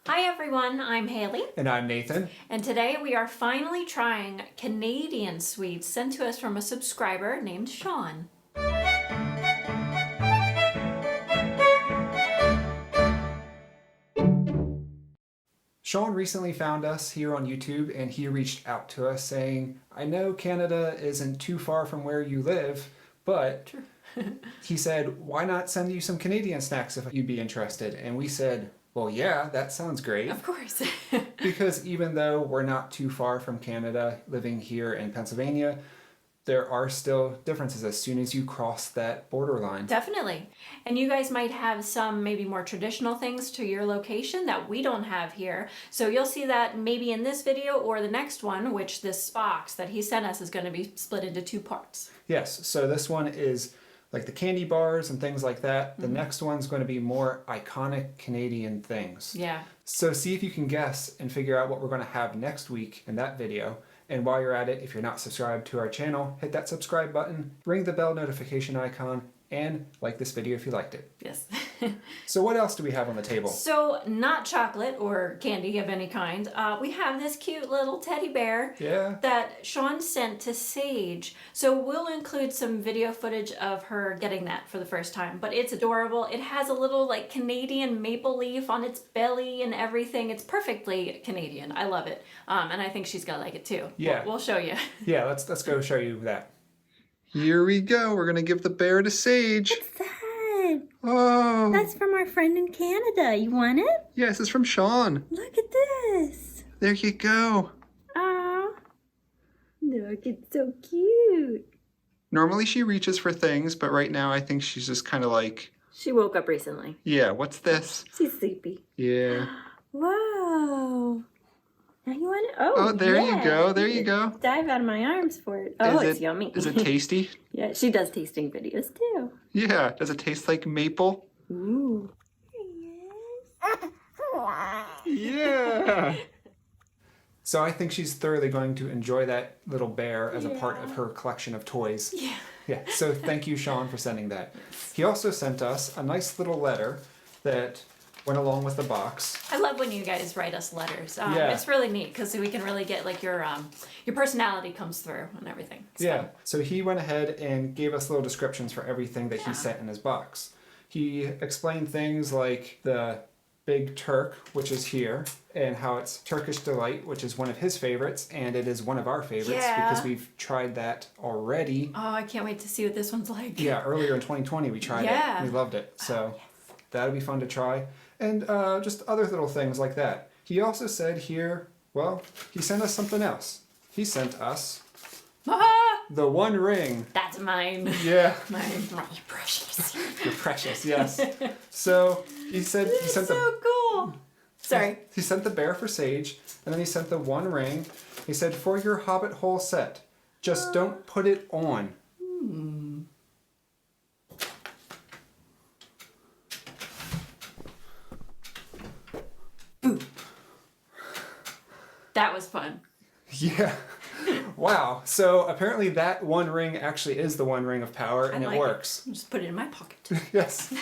Hi everyone, I'm Haley. And I'm Nathan. And today we are finally trying Canadian sweets sent to us from a subscriber named Sean. Sean recently found us here on YouTube and he reached out to us saying, I know Canada isn't too far from where you live, but he said, why not send you some Canadian snacks if you'd be interested? And we said, well, yeah, that sounds great. Of course. Because even though we're not too far from Canada, living here in Pennsylvania, there are still differences as soon as you cross that borderline. Definitely. And you guys might have some maybe more traditional things to your location that we don't have here. So you'll see that maybe in this video or the next one, which this box that he sent us is going to be split into two parts. Yes, so this one is like the candy bars and things like that. The next one's going to be more iconic Canadian things. Yeah. So see if you can guess and figure out what we're going to have next week in that video. And while you're at it, if you're not subscribed to our channel, hit that subscribe button, ring the bell notification icon, and like this video if you liked it. Yes. So what else do we have on the table? So not chocolate or candy of any kind. We have this cute little teddy bear that Sean sent to Sage. So we'll include some video footage of her getting that for the first time, but it's adorable. It has a little like Canadian maple leaf on its belly and everything. It's perfectly Canadian. I love it. And I think she's gonna like it too. Yeah. We'll show you. Yeah, let's go show you that. Here we go. We're gonna give the bear to Sage. What's that? Oh. That's from our friend in Canada. You want it? Yes, it's from Sean. Look at this. There you go. Aw. Look, it's so cute. Normally she reaches for things, but right now I think she's just kind of like, She woke up recently. yeah, what's this? She's sleepy. Yeah. Wow. Now you want it? Oh, there you go. There you go. Dive out of my arms for it. Oh, it's yummy. Is it tasty? Yeah, she does tasting videos too. Yeah. Does it taste like maple? Ooh. Yeah. So I think she's thoroughly going to enjoy that little bear as a part of her collection of toys. Yeah. Yeah. So thank you, Sean, for sending that. He also sent us a nice little letter that went along with the box. I love when you guys write us letters. Yeah. It's really neat because we can really get like your personality comes through and everything. It's Yeah. fun. So he went ahead and gave us little descriptions for everything that he sent in his box. He explained things like the Big Turk, which is here, and how it's Turkish Delight, which is one of his favorites, and it is one of our favorites because we've tried that already. Oh, I can't wait to see what this one's like. Yeah, earlier in 2020 we tried it. We loved it. So that'll be fun to try. And just other little things like that. He also said here, well, he sent us something else. He sent us the One Ring. That's mine. Yeah. My precious. You're precious, yes. So he said he sent so cool. Sorry. He sent the bear for Sage, and then he sent the One Ring. He said, for your Hobbit hole set, just don't put it on. That was fun. Yeah. Wow. So apparently that One Ring actually is the One Ring of power, and it works. Just put it in my pocket. Yes.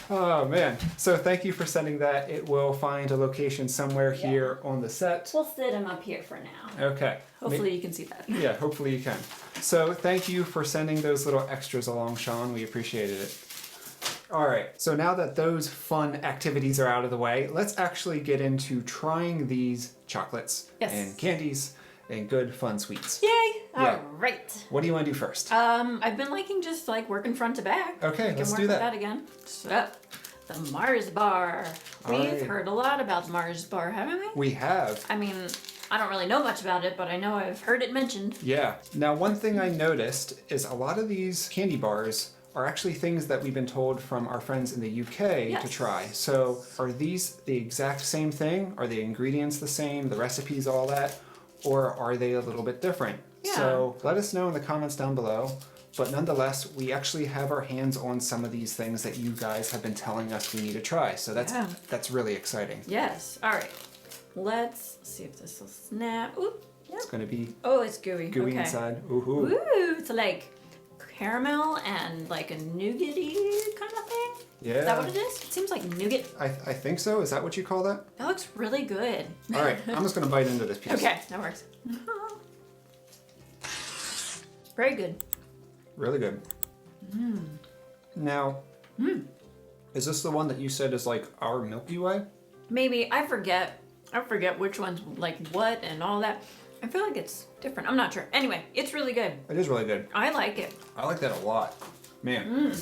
Oh, man. So thank you for sending that. It will find a location somewhere here on the set. We'll sit him up here for now. Okay. Hopefully you can see that. Yeah, hopefully you can. So thank you for sending those little extras along, Sean. We appreciated it. All right, so now that those fun activities are out of the way, let's actually get into trying these chocolates and candies and good fun sweets. Yay! Yeah. All right. What do you want to do first? I've been liking just like working front to back. Okay, let's do that. Again. So, the Mars bar. We've heard a lot about the Mars bar, haven't we? We have. I mean, I don't really know much about it, but I know I've heard it mentioned. Yeah. Now, one thing I noticed is a lot of these candy bars are actually things that we've been told from our friends in the UK to try. So are these the exact same thing? Are the ingredients the same, the recipes, all that? Or are they a little bit different? Yeah. So let us know in the comments down below. But nonetheless, we actually have our hands on some of these things that you guys have been telling us we need to try. So that's really exciting. Yes. All right. Let's see if this will snap. Oop. Yep. It's going to be Oh, it's gooey. gooey Okay. inside. Ooh. Ooh, it's like caramel and like a nougaty kind of thing. Yeah. Is that what it is? It seems like nougat. I think so. Is that what you call that? That looks really good. All right, I'm just gonna bite into this piece. Okay, that works. Very good. Really good. Now, is this the one that you said is like our Milky Way? Maybe. I forget which one's like what and all that. I feel like it's different. I'm not sure. Anyway, it's really good. It is really good. I like it. I like that a lot. Man,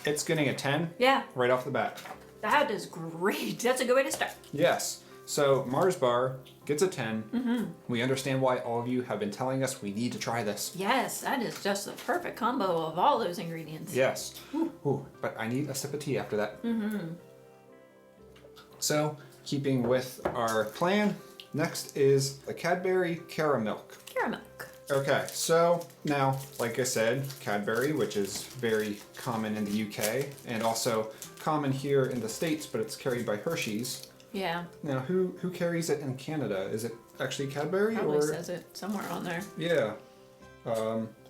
it's getting a 10 Yeah. right off the bat. That is great. That's a good way to start. Yes. So Mars Bar gets a 10. We understand why all of you have been telling us we need to try this. Yes, that is just the perfect combo of all those ingredients. Yes. Ooh, but I need a sip of tea after that. So, keeping with our plan, next is the Cadbury Cara Milk. Caramel. Okay, so now, like I said, Cadbury, which is very common in the UK and also common here in the States, but it's carried by Hershey's. Yeah. Now, who carries it in Canada? Is it actually Cadbury? Probably or says it somewhere on there. Yeah.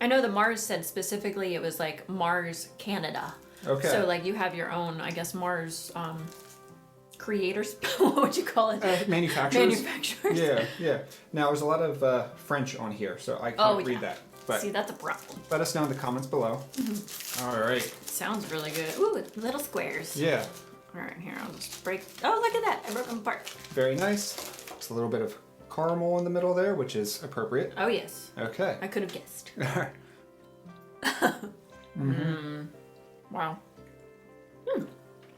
I know the Mars said specifically it was like Mars Canada. Okay. So like you have your own, I guess, Mars creators. What would you call it? Manufacturers. Manufacturers. Yeah. Now, there's a lot of French on here, so I can't read that. But see, that's a problem. let us know in the comments below. All right. Sounds really good. Ooh, little squares. Yeah. All right, here, I'll just break. Oh, look at that. I broke them apart. Very nice. Just a little bit of caramel in the middle there, which is appropriate. Oh, yes. Okay. I could have guessed. Wow.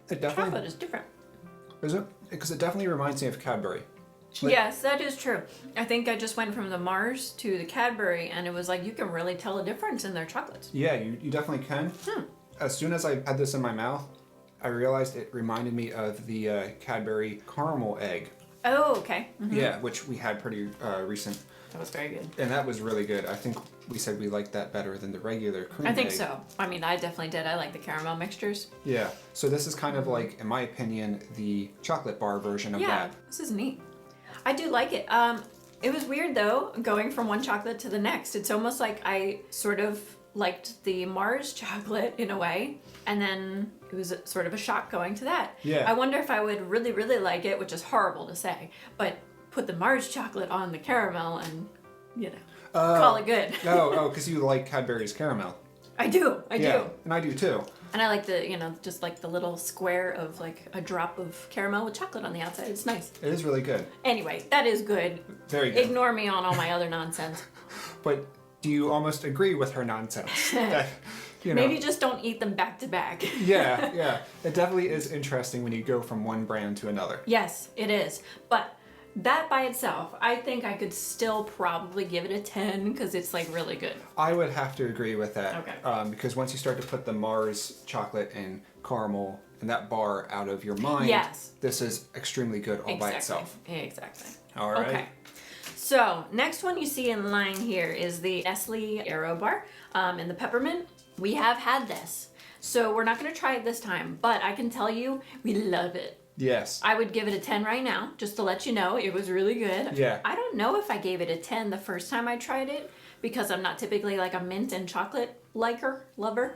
It definitely Chocolate is different. is it because it definitely reminds me of Cadbury. Like- Yes, that is true. I think I just went from the Mars to the Cadbury, and it was like you can really tell a difference in their chocolates. Yeah, you definitely can. As soon as I had this in my mouth, I realized it reminded me of the Cadbury caramel egg. Oh, okay. Yeah, which we had pretty recent. That was very good. And that was really good. I think we said we liked that better than the regular cream I think egg. so. I mean, I definitely did. I like the caramel mixtures. Yeah. So this is kind of like, in my opinion, the chocolate bar version of Yeah, that. this is neat. I do like it. It was weird though, going from one chocolate to the next. It's almost like I sort of liked the Mars chocolate in a way, and then it was sort of a shock going to that. Yeah. I wonder if I would really, really like it, which is horrible to say, but put the Mars chocolate on the caramel and, call it good. Because you like Cadbury's caramel. I do. And I do too. And I like the, just like the little square of like a drop of caramel with chocolate on the outside. It's nice. It is really good. Anyway, that is good. Very good. Ignore me on all my other nonsense. But do you almost agree with her nonsense? Maybe just don't eat them back to back. Yeah. It definitely is interesting when you go from one brand to another. Yes, it is. But that by itself, I think I could still probably give it a 10 because it's like really good. I would have to agree with that. Okay. Because once you start to put the Mars chocolate and caramel and that bar out of your mind, Yes. this is extremely good all by itself. Exactly. All right. Okay. So next one you see in line here is the Nestle Aero bar in the peppermint. We have had this, so we're not going to try it this time, but I can tell you we love it. Yes. I would give it a 10 right now, just to let you know. It was really good. Yeah. I don't know if I gave it a 10 the first time I tried it, because I'm not typically like a mint and chocolate lover,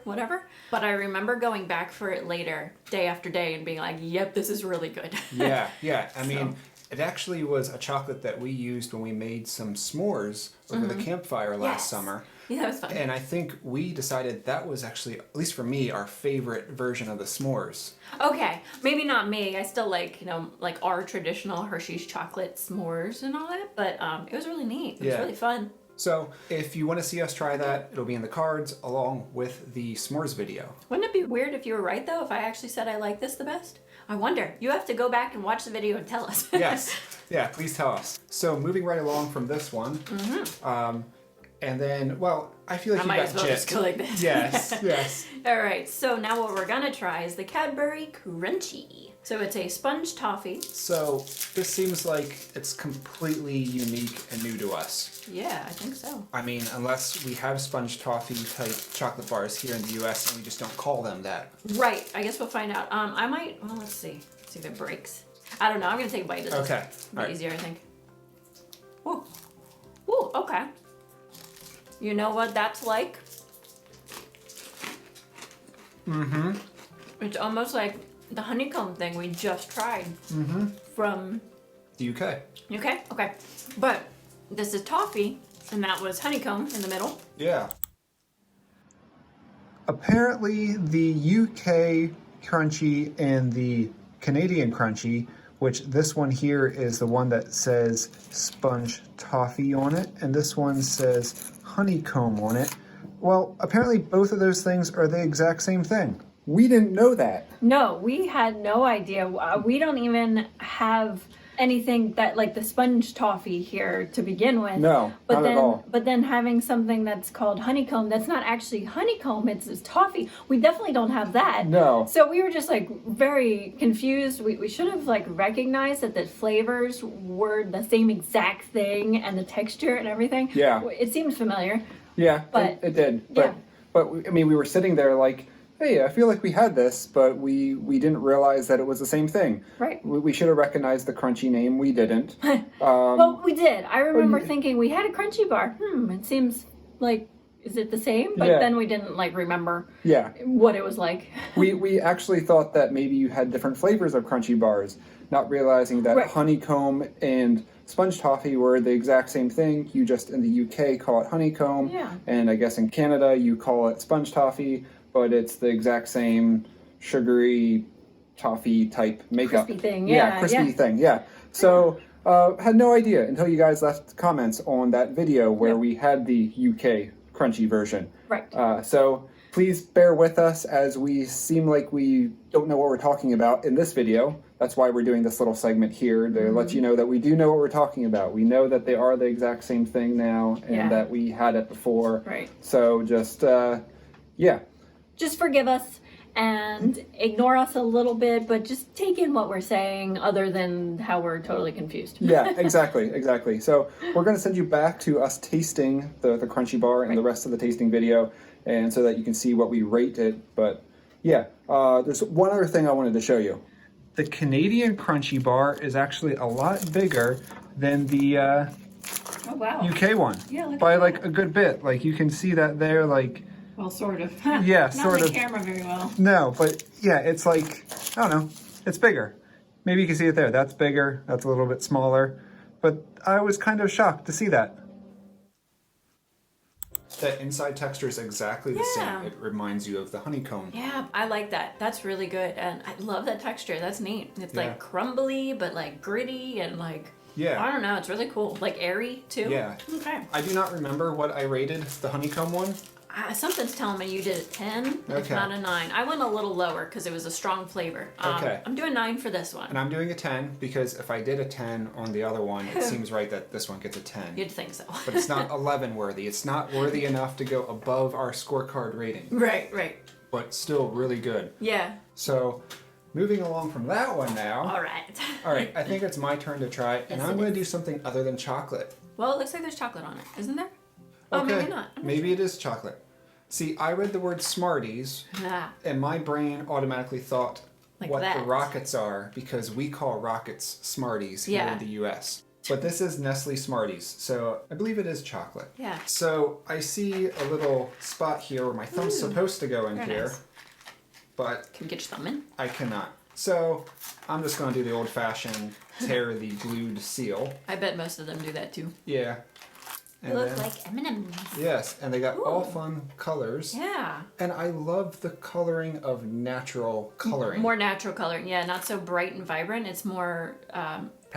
whatever. But I remember going back for it later, day after day, and being like, yep, this is really good. Yeah. I mean, it actually was a chocolate that we used when we made some s'mores over the campfire last summer. Yeah, that was fun. And I think we decided that was actually, at least for me, our favorite version of the s'mores. Okay, maybe not me. I still like, like our traditional Hershey's chocolate s'mores and all that, but it was really neat. It was really fun. So if you want to see us try that, it'll be in the cards along with the s'mores video. Wouldn't it be weird if you were right, though, if I actually said I like this the best? I wonder. You have to go back and watch the video and tell us. Yes. Yeah, please tell us. So moving right along from this one, and then, I feel like I you might got as well jit. just go like this. Yes. All right, so now what we're gonna try is the Cadbury Crunchy. So it's a sponge toffee. So this seems like it's completely unique and new to us. Yeah, I think so. I mean, unless we have sponge toffee type chocolate bars here in the US and we just don't call them that. Right, I guess we'll find out. I might, let's see. Let's see if it breaks. I don't know, I'm gonna take a bite of this. Okay. It'll be easier, I think. Ooh, okay. You know what that's like? It's almost like the honeycomb thing we just tried from the UK. UK? Okay. But this is toffee, and that was honeycomb in the middle. Yeah. Apparently, the UK Crunchy and the Canadian Crunchy, which this one here is the one that says sponge toffee on it, and this one says honeycomb on it. Well, apparently both of those things are the exact same thing. We didn't know that. No, we had no idea. We don't even have anything that like the sponge toffee here to begin with. No, but not then, at all. But then having something that's called honeycomb, that's not actually honeycomb, it's toffee. We definitely don't have that. No. So we were just like very confused. We should have like recognized that the flavors were the same exact thing and the texture and everything. Yeah. It seemed familiar. Yeah, but it did. Yeah. But I mean, we were sitting there like, hey, I feel like we had this, but we didn't realize that it was the same thing. Right. We should have recognized the crunchy name. We didn't. Well, we did. I remember thinking we had a crunchy bar. It seems like, is it the same? But then we didn't like remember what it was like. we actually thought that maybe you had different flavors of crunchy bars, not realizing that honeycomb and sponge toffee were the exact same thing. You just in the UK call it honeycomb, and I guess in Canada you call it sponge toffee, but it's the exact same sugary toffee type makeup. Crispy thing, crispy thing, So had no idea until you guys left comments on that video where we had the UK crunchy version. Right. So please bear with us as we seem like we don't know what we're talking about in this video. That's why we're doing this little segment here to let you know that we do know what we're talking about. We know that they are the exact same thing now and that we had it before. Right. So just, Just forgive us and ignore us a little bit, but just take in what we're saying other than how we're totally confused. Yeah, exactly. So we're going to send you back to us tasting the crunchy bar and the rest of the tasting video, and so that you can see what we rate it. But yeah, there's one other thing I wanted to show you. The Canadian crunchy bar is actually a lot bigger than the UK one. Yeah, look by at like a good bit. Like you can see that there, like. Well, sort of. Yeah, sort of. Not the camera very well. No, but yeah, it's like, I don't know, it's bigger. Maybe you can see it there. That's bigger. That's a little bit smaller. But I was kind of shocked to see that. That inside texture is exactly the same. It reminds you of the honeycomb. Yeah, I like that. That's really good. And I love that texture. That's neat. It's like crumbly, but like gritty and like, I don't know. It's really cool. Like airy too. Yeah. Okay. I do not remember what I rated the honeycomb one. Something's telling me you did a 10, if not a 9. I went a little lower because it was a strong flavor. I'm doing 9 for this one. And I'm doing a 10 because if I did a 10 on the other one, it seems right that this one gets a 10. You'd think so. But it's not 11 worthy. It's not worthy enough to go above our scorecard rating. Right. But still really good. Yeah. So, moving along from that one now. All right. All right, I think it's my turn to try, and I'm going to do something other than chocolate. Well, it looks like there's chocolate on it, isn't there? Oh, Okay. maybe not. Maybe it is chocolate. See, I read the word Smarties, and my brain automatically thought like what that. the rockets are, because we call rockets Smarties here in the US. But this is Nestle Smarties, so I believe it is chocolate. Yeah. So I see a little spot here where my thumb's supposed to go in here, nice. but Can you get your thumb in? I cannot. So I'm just going to do the old-fashioned tear the glued seal. I bet most of them do that too. Yeah. They look like M&Ms. Yes, and they got all fun colors. Yeah. And I love the coloring of natural coloring. More natural coloring, yeah. Not so bright and vibrant. It's more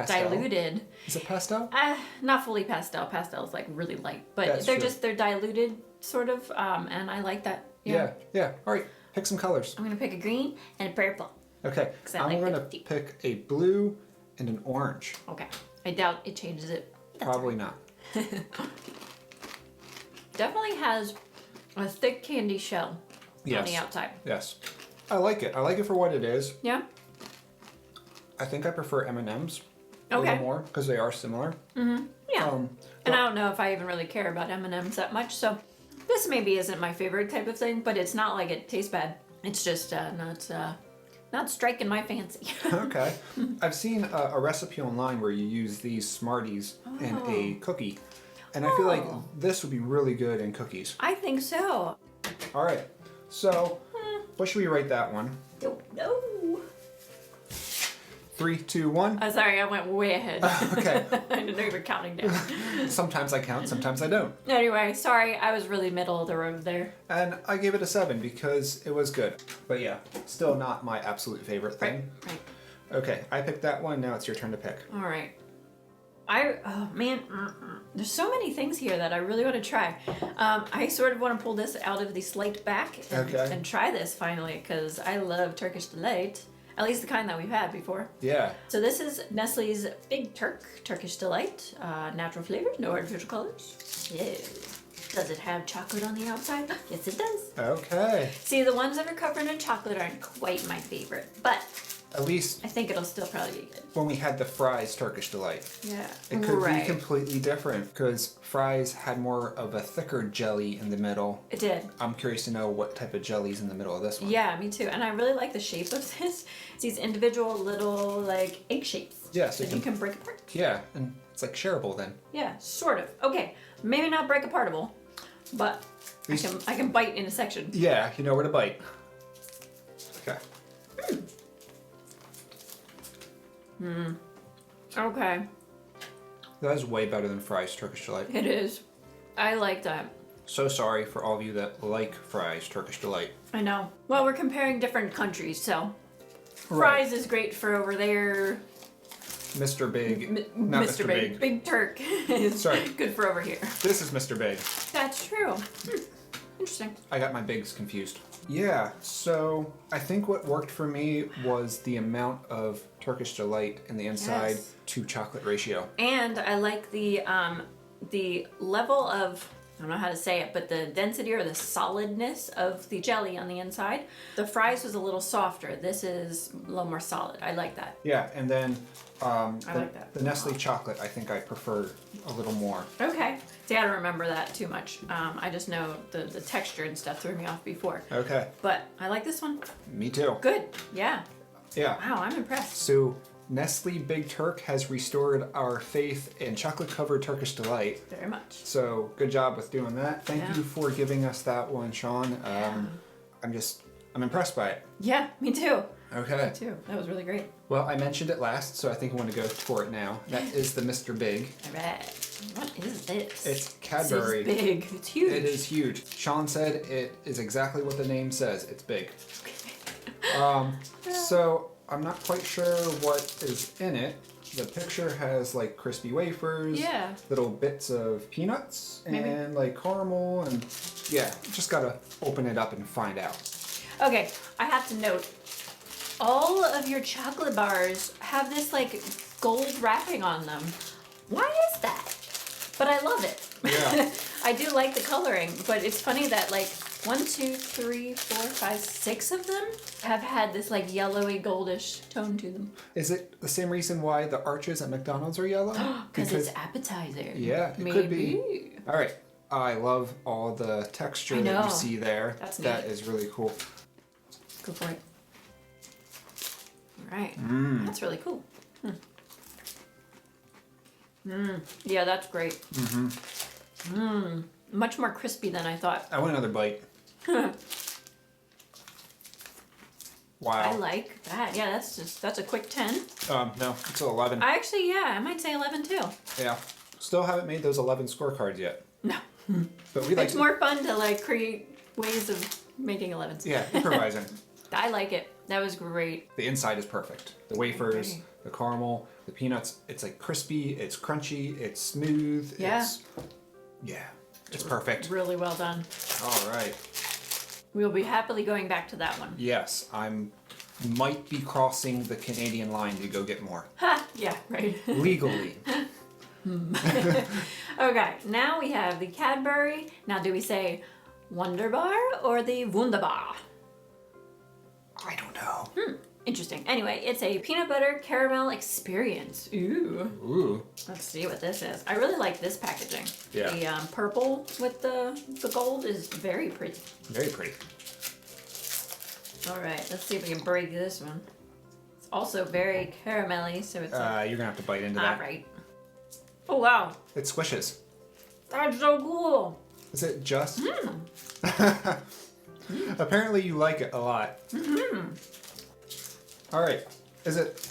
diluted. Is it pastel? Not fully pastel. Pastel is like really light, but they're diluted sort of, and I like that. Yeah. All right, pick some colors. I'm gonna pick a green and a purple. Okay, I'm gonna pick a blue and an orange. Okay, I doubt it changes it. Probably not. Definitely has a thick candy shell on the outside. Yes. I like it. I like it for what it is. Yeah. I think I prefer M&Ms a little more because they are similar. Mm-hmm. Yeah. And I don't know if I even really care about M&Ms that much, so this maybe isn't my favorite type of thing, but it's not like it tastes bad. It's just not striking my fancy. Okay. I've seen a recipe online where you use these Smarties in a cookie. And I feel like this would be really good in cookies. I think so. All right. So What should we rate that one? Don't know. 3, 2, 1. Sorry, I went way ahead. Okay. I didn't know you were counting down. Sometimes I count, sometimes I don't. Anyway, sorry, I was really middle of the road there. And I gave it a 7 because it was good. But yeah, still not my absolute favorite thing. Right. Okay, I picked that one. Now it's your turn to pick. All right. Oh man, there's so many things here that I really want to try. I sort of want to pull this out of the slate back and try this finally because I love Turkish Delight. At least the kind that we've had before. Yeah. So this is Nestle's Big Turkish Delight. Natural flavors, no artificial colors. Yeah. Does it have chocolate on the outside? Yes, it does. Okay. See, the ones that are covered in chocolate aren't quite my favorite, but at least I think it'll still probably be good. When we had the Fries Turkish Delight. Yeah. It could be completely different because Fries had more of a thicker jelly in the middle. It did. I'm curious to know what type of jelly's in the middle of this one. Yeah, me too. And I really like the shape of this. It's these individual little like egg shapes. Yeah, so that you can break apart. Yeah, and it's like shareable then. Yeah, sort of. Okay, maybe not break apartable, but I can bite in a section. Yeah, you know where to bite. Okay. Okay. That is way better than Fries Turkish Delight. It is. I like that. So sorry for all of you that like Fries Turkish Delight. I know. Well, we're comparing different countries, so Fries is great for over there. Mr. Big. Not Mr. Big. Big Turk is good for over here. This is Mr. Big. That's true. Interesting. I got my bigs confused. Yeah, so I think what worked for me was the amount of Turkish Delight in the inside to chocolate ratio. And I like the level of, I don't know how to say it, but the density or the solidness of the jelly on the inside. The Fries was a little softer. This is a little more solid. I like that. Yeah, and then I like that. The Nestle chocolate I think I prefer a little more. Okay. See, I don't remember that too much. I just know the texture and stuff threw me off before. Okay. But I like this one. Me too. Good. Yeah. Yeah. Wow, I'm impressed. So Nestle Big Turk has restored our faith in chocolate-covered Turkish Delight. Very much. So good job with doing that. Thank you for giving us that one, Sean. I'm impressed by it. Yeah, me too. Okay. Me too. That was really great. Well, I mentioned it last, so I think I want to go for it now. That is the Mr. Big. All right. What is this? It's Cadbury. This is big. It's huge. It is huge. Sean said it is exactly what the name says. It's big. So I'm not quite sure what is in it. The picture has like crispy wafers, little bits of peanuts, and like caramel, and just gotta open it up and find out. Okay, I have to note, all of your chocolate bars have this like gold wrapping on them. Why is that? But I love it. Yeah. I do like the coloring, but it's funny that like 1, 2, 3, 4, 5, 6 of them have had this like yellowy goldish tone to them. Is it the same reason why the arches at McDonald's are yellow? Because it's appetizer. Yeah, it could be. All right. I love all the texture that you see there. That is really cool. Go for it. All right. That's really cool. Yeah, that's great. Much more crispy than I thought. I want another bite. Wow. I like that. Yeah, that's a quick 10. No, it's 11. I might say 11 too. Yeah. Still haven't made those 11 scorecards yet. No. But we like it's more fun to like create ways of making 11s. Yeah, improvising. I like it. That was great. The inside is perfect. The wafers, the caramel, the peanuts. It's like crispy, it's crunchy, it's smooth. Yeah. It's perfect. Really well done. All right. We'll be happily going back to that one. Yes, might be crossing the Canadian line to go get more. Ha! Yeah, right. Legally. Okay, now we have the Cadbury. Now, do we say Wunderbar or the Wunderbar? I don't know. Interesting. Anyway, it's a peanut butter caramel experience. Ooh. Let's see what this is. I really like this packaging. Yeah. The purple with the gold is very pretty. Very pretty. All right, let's see if we can break this one. It's also very caramelly, so it's like... You're gonna have to bite into that. All right. Oh, wow. It squishes. That's so cool. Is it just? Apparently you like it a lot. All right. Is it?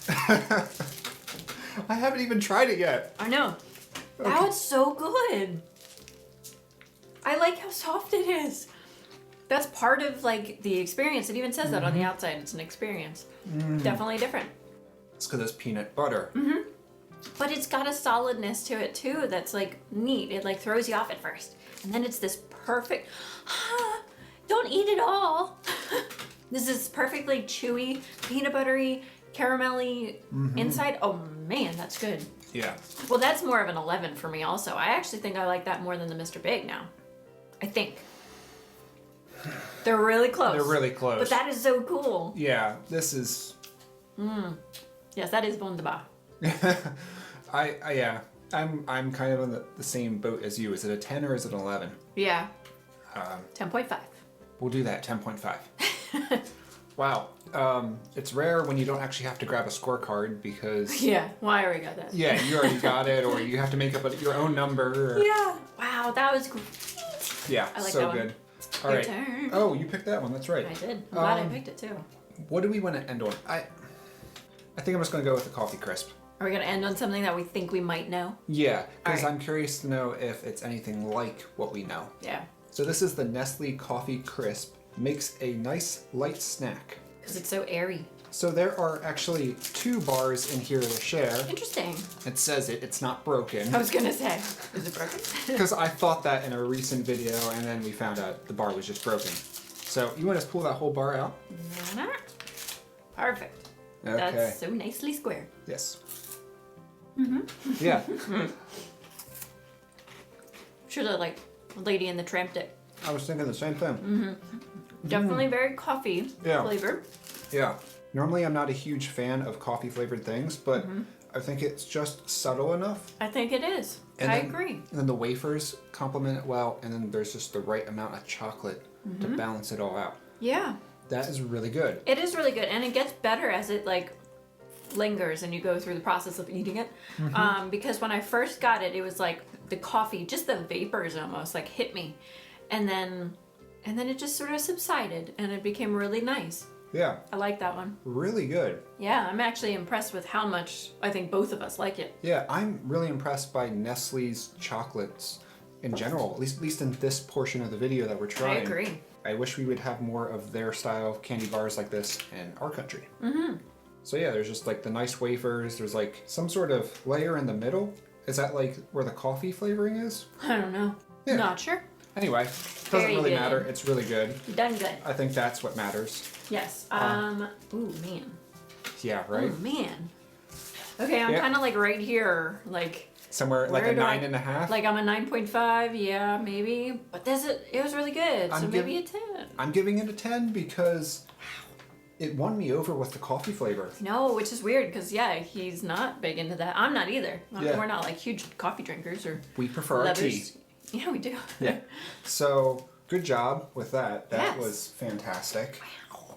I haven't even tried it yet. I know. Okay. That was so good. I like how soft it is. That's part of like the experience. It even says that on the outside. It's an experience. Definitely different. It's because it's peanut butter. But it's got a solidness to it too that's like neat. It like throws you off at first. And then it's this perfect, don't eat it all. This is perfectly chewy, peanut buttery, caramelly inside. Oh man, that's good. Yeah. Well, that's more of an 11 for me also. I actually think I like that more than the Mr. Big now. I think. They're really close. They're really close. But that is so cool. Yeah, this is... Yes, that is wunderbar. yeah. I'm kind of on the same boat as you. Is it a 10 or is it an 11? Yeah. 10.5. We'll do that, 10.5. Wow. It's rare when you don't actually have to grab a scorecard because... Yeah, well, I already got that. Yeah, you already got it, or you have to make up your own number. Or... Yeah. Wow, that was great. Yeah, I like so that one. good. All Your right. turn. Oh, you picked that one. That's right. I did. I'm glad I picked it too. What do we want to end on? I think I'm just going to go with the coffee crisp. Are we going to end on something that we think we might know? Yeah, because All right. I'm curious to know if it's anything like what we know. Yeah. So this is the Nestle Coffee Crisp. Makes a nice light snack. Because it's so airy. So there are actually 2 bars in here to share. Interesting. It says it's not broken. I was going to say, is it broken? Because I thought that in a recent video, and then we found out the bar was just broken. So you want to pull that whole bar out? Perfect. Okay. That's so nicely square. Yes. Yeah. Should have like Lady in the Tramp dip. I was thinking the same thing. Definitely very coffee flavor. Yeah. Normally I'm not a huge fan of coffee flavored things, but I think it's just subtle enough. I think it is. I agree. And then the wafers complement it well, and then there's just the right amount of chocolate to balance it all out. Yeah. That is really good. It is really good, and it gets better as it like lingers and you go through the process of eating it. Because when I first got it, it was like the coffee, just the vapors almost like hit me, and then it just sort of subsided, and it became really nice. Yeah. I like that one. Really good. Yeah, I'm actually impressed with how much I think both of us like it. Yeah, I'm really impressed by Nestle's chocolates in general, at least in this portion of the video that we're trying. I agree. I wish we would have more of their style candy bars like this in our country. So yeah, there's just like the nice wafers. There's like some sort of layer in the middle. Is that like where the coffee flavoring is? I don't know. Yeah. Not sure. Anyway, doesn't Very really good. matter. It's really good. You done good. I think that's what matters. Yes. Ooh, man. Yeah, right? Oh, man. Okay, I'm Yeah. kind of like right here. Like, Somewhere like where a do I- 9.5. like I'm a 9.5. Yeah, maybe. But it was really good. So I'm maybe a 10. I'm giving it a 10 because it won me over with the coffee flavor. No, which is weird because, yeah, he's not big into that. I'm not either. Yeah. We're not like huge coffee drinkers or We prefer our tea. lovers. Yeah, we do. Yeah. So, good job with that. That Yes. was fantastic.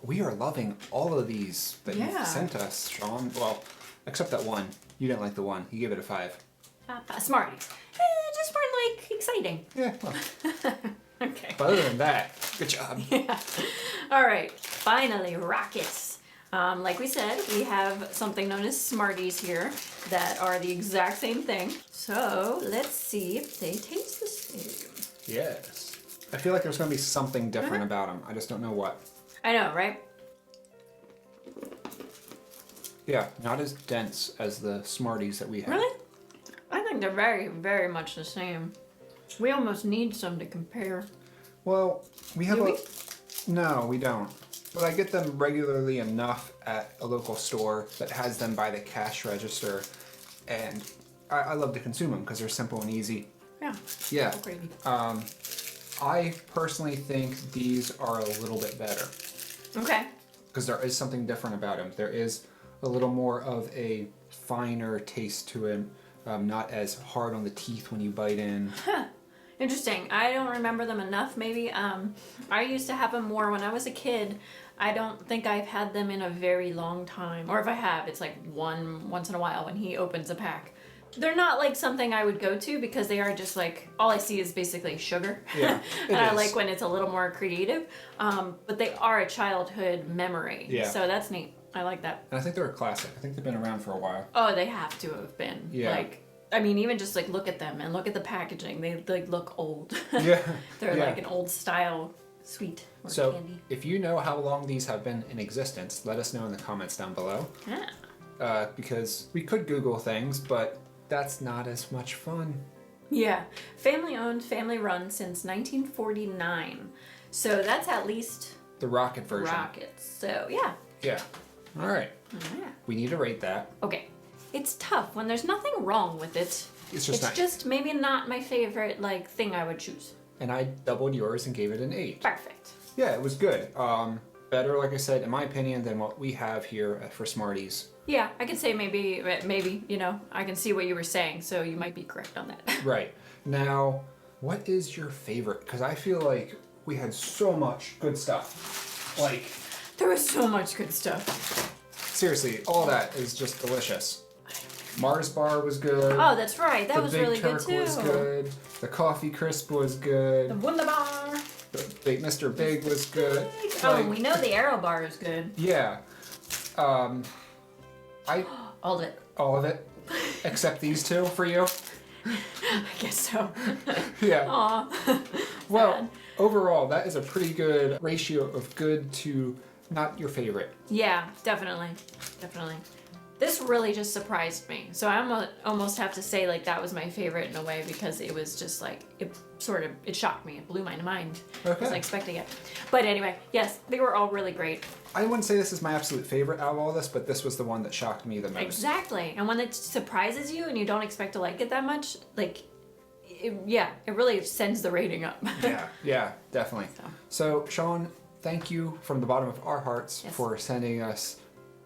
We are loving all of these that Yeah. you've sent us, Sean. Well, except that one. You didn't like the one. You gave it a 5. Smarties. Just weren't like exciting. Yeah, well. Okay. But other than that, good job. Yeah. All right. Finally, rockets. Like we said, we have something known as Smarties here that are the exact same thing. So let's see if they taste the same. Yes. I feel like there's going to be something different about them. I just don't know what. I know, right? Yeah, not as dense as the Smarties that we have. Really? I think they're very, very much the same. We almost need some to compare. Well, we have Do a... we? No, we don't. But I get them regularly enough at a local store that has them by the cash register. And I love to consume them because they're simple and easy. Yeah. Yeah. So gravy. I personally think these are a little bit better. Okay. Because there is something different about them. There is a little more of a finer taste to it. Not as hard on the teeth when you bite in. Interesting. I don't remember them enough, maybe. I used to have them more when I was a kid. I don't think I've had them in a very long time. Or if I have, it's like once in a while when he opens a pack. They're not like something I would go to because they are just like, all I see is basically sugar. Yeah, and I like when it's a little more creative. But they are a childhood memory. Yeah. So that's neat. I like that. And I think they're a classic. I think they've been around for a while. Oh, they have to have been. Yeah. Like, I mean, even just like look at them and look at the packaging. They like look old. Yeah. They're like an old style sweet or so candy. If you know how long these have been in existence, let us know in the comments down below. Yeah. Because we could Google things, but that's not as much fun. Yeah. Family owned, family run since 1949. So that's at least the rocket version. Rockets. So yeah. Yeah. All right. Yeah. We need to rate that. Okay. It's tough when there's nothing wrong with it. It's just just maybe not my favorite like thing I would choose. And I doubled yours and gave it an 8. Perfect. Yeah, it was good. Better, like I said, in my opinion, than what we have here for Smarties. Yeah, I could say maybe, you know, I can see what you were saying, so you might be correct on that. Right. Now, what is your favorite? Because I feel like we had so much good stuff. Like... There was so much good stuff. Seriously, all that is just delicious. Mars bar was good. Oh, that's right. That was really good too. The Big Turk was good. The Coffee Crisp was good. The Wunderbar. The Big Mr. Big was good. Oh, we know the Aero bar is good. Yeah. All of it. All of it. Except these two for you. I guess so. Yeah. Aw. Well, overall, that is a pretty good ratio of good to not your favorite. Yeah, definitely. Definitely. This really just surprised me. So I almost have to say like that was my favorite in a way because it was just like, it shocked me. It blew my mind. Okay. I wasn't expecting it. But anyway, yes, they were all really great. I wouldn't say this is my absolute favorite out of all this, but this was the one that shocked me the most. Exactly. And when it surprises you and you don't expect to like it that much, like, it really sends the rating up. Yeah, definitely. So Sean, thank you from the bottom of our hearts for sending us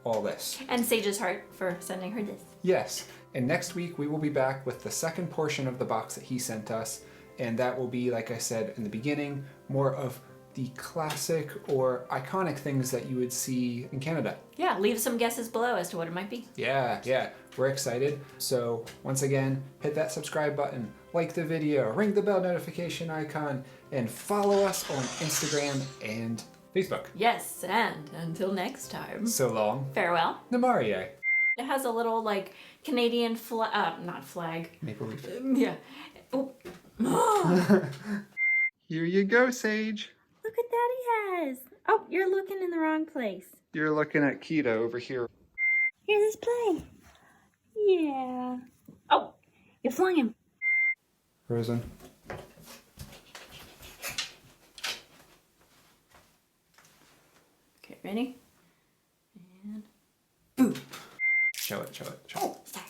all this. And Sage's heart for sending her this. Yes. And next week we will be back with the second portion of the box that he sent us. And that will be, like I said in the beginning, more of the classic or iconic things that you would see in Canada. Yeah, leave some guesses below as to what it might be. Yeah. We're excited. So once again, hit that subscribe button, like the video, ring the bell notification icon, and follow us on Instagram and Facebook. Yes, and until next time. So long. Farewell. Namarie. It has a little like Canadian not flag. Maple leaf. Yeah. Oh. Here you go, Sage. Look what Daddy has. Oh, you're looking in the wrong place. You're looking at Keto over here. Here, let's play. Yeah. Oh, you flung him. Frozen. Okay, ready? And boom. Show it. Oh, sorry.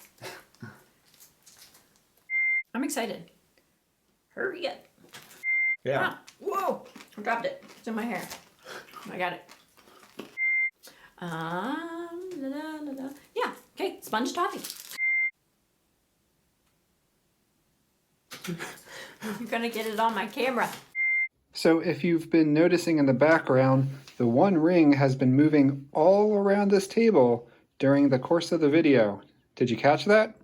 I'm excited. Hurry up. Yeah. Ah, whoa! I dropped it. It's in my hair. I got it. Yeah. Okay. Sponge toffee. You're gonna get it on my camera. So if you've been noticing in the background, the one ring has been moving all around this table during the course of the video. Did you catch that?